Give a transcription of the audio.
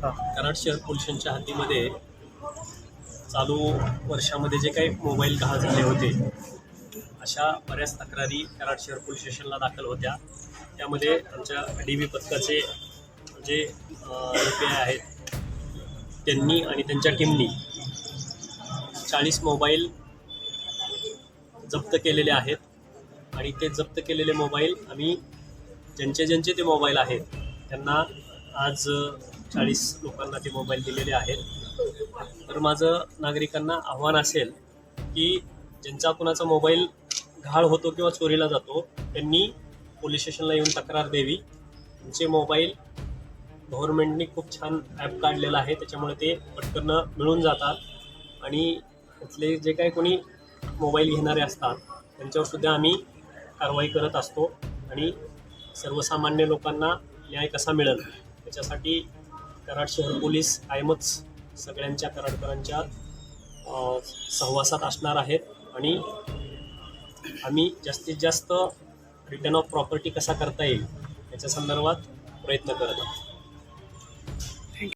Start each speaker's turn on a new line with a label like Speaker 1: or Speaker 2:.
Speaker 1: कराड शहर पोलीस स्टेशनच्या हद्दीमध्ये चालू वर्षामध्ये जे काही मोबाईल गहाळ झाले होते अशा बऱ्याच तक्रारी कराड शहर पोलीस स्टेशनला दाखल होत्या. त्यामध्ये आमच्या DB पथकाचे जे UPI आहेत त्यांनी आणि त्यांच्या टीमनी 40 मोबाईल जप्त केलेले आहेत आणि ते जप्त केलेले मोबाईल आम्ही ज्यांचे ते मोबाईल आहेत त्यांना आज 40 लोकांना ते मोबाईल दिलेले आहेत. तर माझं नागरिकांना आव्हान असेल की ज्यांचा कुणाचा मोबाईल गहाळ होतो किंवा चोरीला जातो त्यांनी पोलीस स्टेशनला येऊन तक्रार द्यावी. त्यांचे मोबाईल गव्हर्नमेंटनी खूप छान ॲप काढलेलं आहे, त्याच्यामुळे ते पटकन मिळून जातात आणि तिथले जे काही कोणी मोबाईल घेणारे असतात त्यांच्यावरसुद्धा आम्ही कारवाई करत असतो आणि सर्वसामान्य लोकांना न्याय कसा मिळेल त्याच्यासाठी कराड शहर पोलीस कायमच सगळ्यांच्या कराडकरांच्या सहवासात असणार आहेत आणि आम्ही जास्तीत जास्त रिटर्न ऑफ प्रॉपर्टी कसा करता येईल याच्या संदर्भात प्रयत्न करत आहोत.